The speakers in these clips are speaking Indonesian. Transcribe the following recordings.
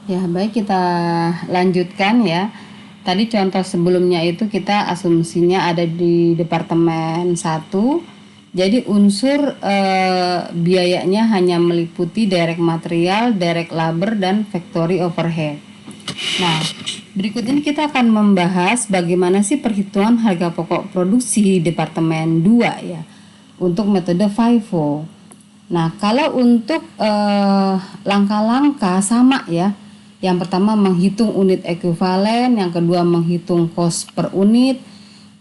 Ya, baik kita lanjutkan ya. Tadi contoh sebelumnya itu kita asumsinya ada di departemen satu. Jadi unsur biayanya hanya meliputi direct material, direct labor, dan factory overhead. Nah, berikut ini kita akan membahas bagaimana sih perhitungan harga pokok produksi di departemen 2 ya, untuk metode FIFO. Nah, kalau untuk langkah-langkah sama ya. Yang pertama menghitung unit ekuivalen, yang kedua menghitung cost per unit.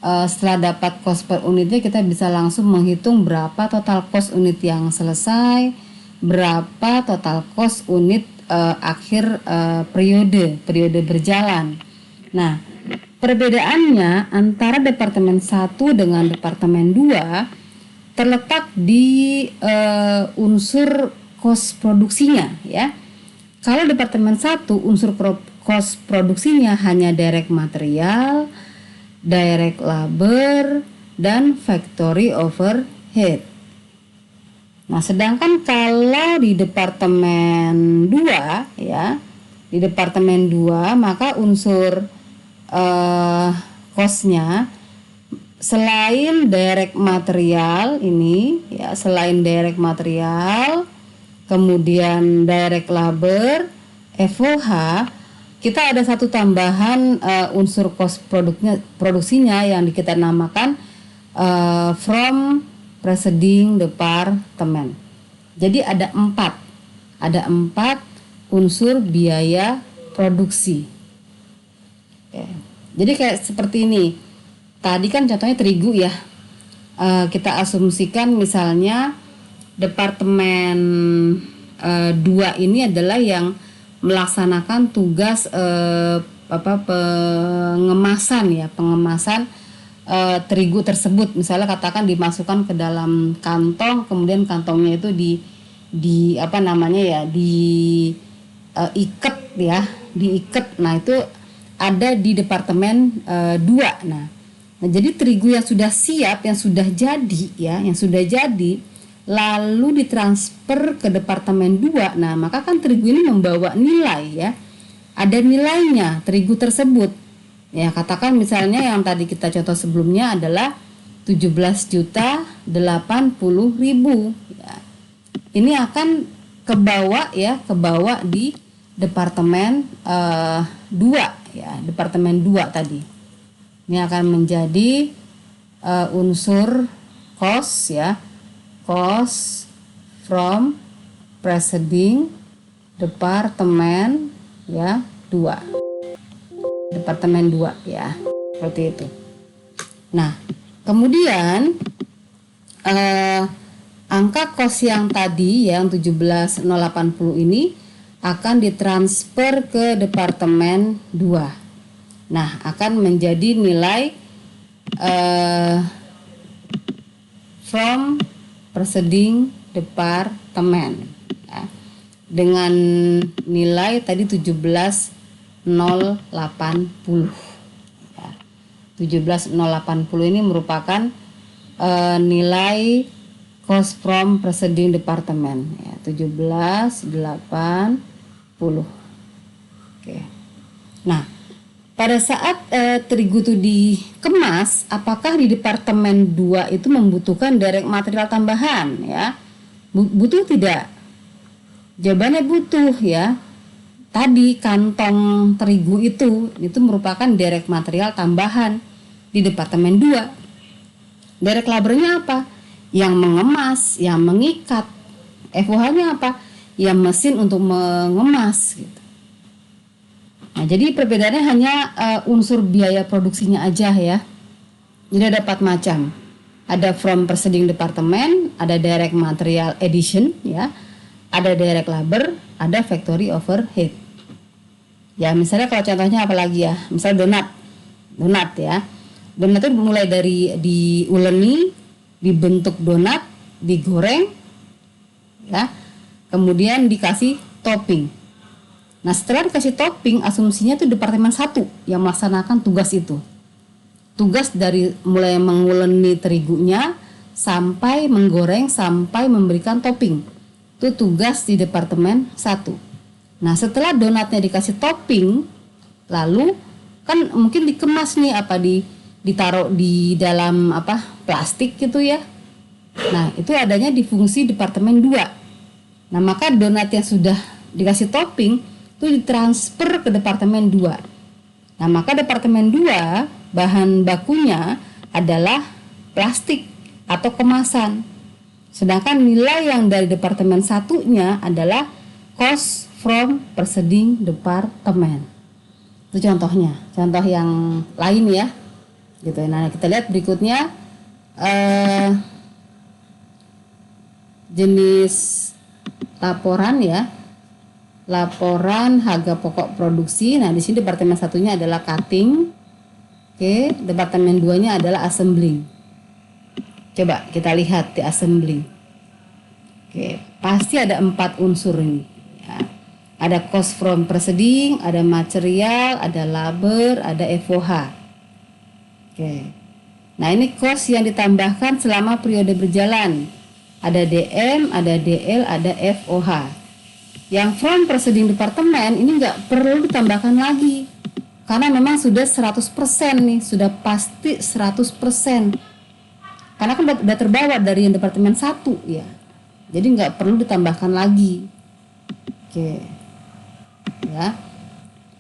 Setelah dapat cost per unitnya, kita bisa langsung menghitung berapa total cost unit yang selesai, berapa total cost unit akhir periode berjalan. Nah, perbedaannya antara departemen 1 dengan departemen 2 terletak di unsur cost produksinya ya. Kalau departemen 1 unsur cost produksinya hanya direct material, direct labor, dan factory overhead. Nah, sedangkan kalau di departemen 2 ya, di departemen 2 maka unsur costnya selain direct material ini ya, selain direct material, kemudian direct labor, FOH, kita ada satu tambahan unsur cost produksinya yang kita namakan from preceding department. Jadi ada empat unsur biaya produksi. Oke. Jadi kayak seperti ini. Tadi kan contohnya terigu ya. Kita asumsikan misalnya departemen 2 ini adalah yang melaksanakan tugas pengemasan terigu tersebut. Misalnya katakan dimasukkan ke dalam kantong, kemudian kantongnya itu diikat. Nah, itu ada di departemen 2. Nah, jadi terigu yang sudah siap, yang sudah jadi lalu ditransfer ke departemen 2. Nah, maka kan terigu ini membawa nilai ya. Ada nilainya terigu tersebut. Ya, katakan misalnya yang tadi kita contoh sebelumnya adalah 17.080.000 ya. Ini akan kebawa di departemen 2 ya, departemen 2 tadi. Ini akan menjadi unsur cost ya. Cost from preceding departemen ya 2. Departemen 2 ya. Seperti itu. Nah, kemudian angka cost yang tadi yang 17.080 ini akan ditransfer ke departemen 2. Nah, akan menjadi nilai from preceding departemen ya, dengan nilai tadi 17.080 ya. 17.080 ini merupakan nilai cost from preceding departemen ya, 17.080. Oke. Nah, pada saat terigu itu dikemas, apakah di departemen 2 itu membutuhkan direct material tambahan ya? Butuh tidak? Jawabannya butuh ya. Tadi kantong terigu itu merupakan direct material tambahan di departemen 2. Direct labornya apa? Yang mengemas, yang mengikat. FOH-nya apa? Yang mesin untuk mengemas gitu. Nah, jadi perbedaannya hanya unsur biaya produksinya aja ya. Jadi ada 4 macam. Ada from preceding department, ada direct material addition ya, ada direct labor, ada factory overhead. Ya, misalnya kalau contohnya apa lagi ya? Misal donat ya. Donat itu mulai dari diuleni, dibentuk donat, digoreng ya. Kemudian dikasih topping. Nah, setelah dikasih topping, asumsinya itu departemen 1 yang melaksanakan tugas itu. Tugas dari mulai menguleni terigunya sampai menggoreng sampai memberikan topping. Itu tugas di departemen 1. Nah, setelah donatnya dikasih topping, lalu kan mungkin dikemas nih, ditaruh di dalam plastik gitu ya. Nah, itu adanya di fungsi departemen 2. Nah, maka donat yang sudah dikasih topping itu ditransfer ke departemen 2. Nah, maka departemen 2 bahan bakunya adalah plastik atau kemasan. Sedangkan nilai yang dari departemen satunya adalah cost from proceeding department. Itu contohnya, contoh yang lain ya. Gitu. Nah, kita lihat berikutnya jenis laporan ya. Laporan harga pokok produksi. Nah, di sini departemen satunya adalah cutting. Oke, departemen 2-nya adalah assembling. Coba kita lihat di assembling. Oke, pasti ada 4 unsur ini ya. Ada cost from proceeding, ada material, ada labor, ada FOH. Oke. Nah, ini cost yang ditambahkan selama periode berjalan. Ada DM, ada DL, ada FOH. Yang from proceeding departemen ini nggak perlu ditambahkan lagi. Karena memang sudah 100% nih, sudah pasti 100%. Karena kan udah terbawa dari yang departemen 1 ya. Jadi nggak perlu ditambahkan lagi. Oke. Ya.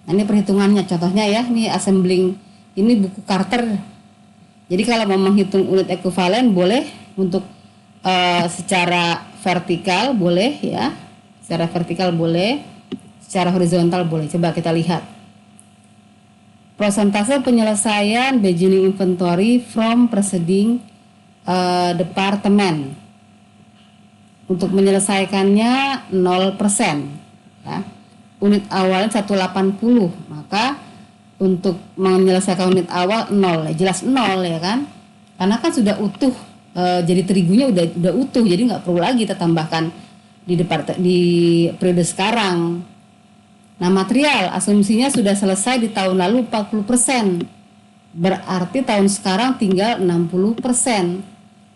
Nah, ini perhitungannya contohnya ya, nih assembling ini buku Carter. Jadi kalau mau menghitung unit ekuivalen boleh untuk secara vertikal boleh ya. Secara vertikal boleh, secara horizontal boleh. Coba kita lihat. Persentase penyelesaian beginning inventory from proceeding departemen. Untuk menyelesaikannya 0%. Ya. Unit awalnya 180, maka untuk menyelesaikan unit awal 0, jelas 0 ya kan? Karena kan sudah utuh, jadi terigunya udah utuh, jadi nggak perlu lagi kita tambahkan di periode sekarang. Nah, material asumsinya sudah selesai di tahun lalu 40%. Berarti tahun sekarang tinggal 60%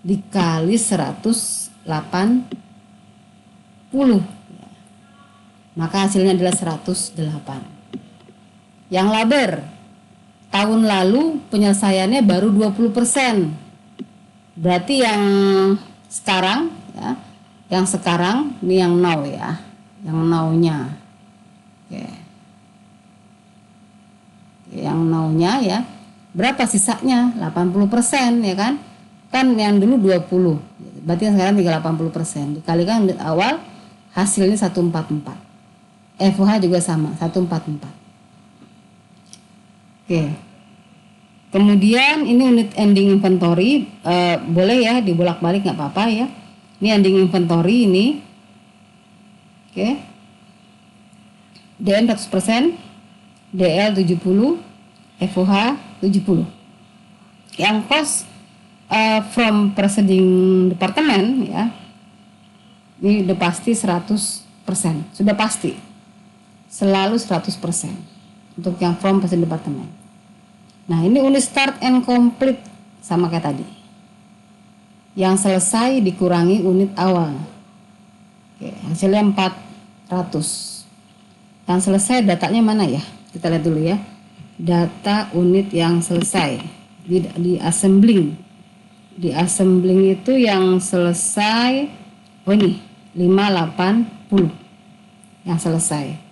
dikali 180. Maka hasilnya adalah 108. Yang labor tahun lalu penyelesaiannya baru 20%. Berarti yang sekarang ya, yang sekarang ini yang now ya, yang now-nya. Oke. Yang now-nya ya, berapa sisanya? 80% ya kan? Kan yang dulu 20. Berarti yang sekarang tinggal 80%. Dikalikan unit awal hasilnya 144. FOH juga sama, 144. Oke. Kemudian ini unit ending inventory, boleh ya dibolak-balik nggak apa-apa ya. Ini ending inventory ini. Oke. DM 100%, DL 70, FOH 70. Yang cost from proceeding department ya. Ini udah pasti 100%, sudah pasti. Selalu 100% untuk yang from proceeding department. Nah, ini unit start and complete sama kayak tadi. Yang selesai dikurangi unit awal. Oke, hasilnya 400. Yang selesai datanya mana ya? Kita lihat dulu ya. Data unit yang selesai di assembling. Di assembling itu yang selesai ini 580 yang selesai.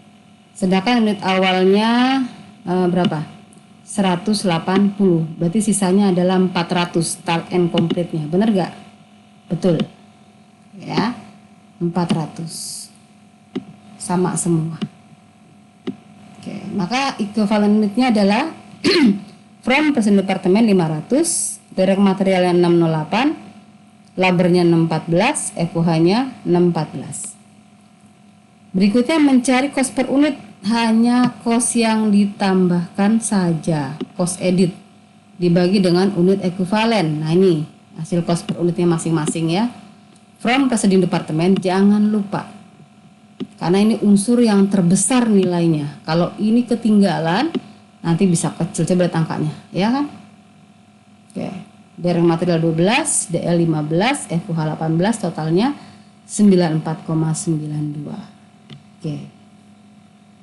Sedangkan unit awalnya berapa? 180. Berarti sisanya adalah 400 start and complete-nya. Benar gak? Betul. Ya. 400. Sama semua. Oke, maka equivalent unitnya adalah from person departemen 500, direct materialnya 608, labornya 614, FOH-nya 614. Berikutnya mencari cost per unit, hanya cost yang ditambahkan saja, cost edit dibagi dengan unit ekuivalen. Nah, ini hasil cost per unitnya masing-masing ya. From proceeding department jangan lupa, karena ini unsur yang terbesar nilainya. Kalau ini ketinggalan nanti bisa kecil. Coba lihat angkanya ya kan. Oke, direct material 12, DL 15, FOH 18, totalnya 94,92. Oke.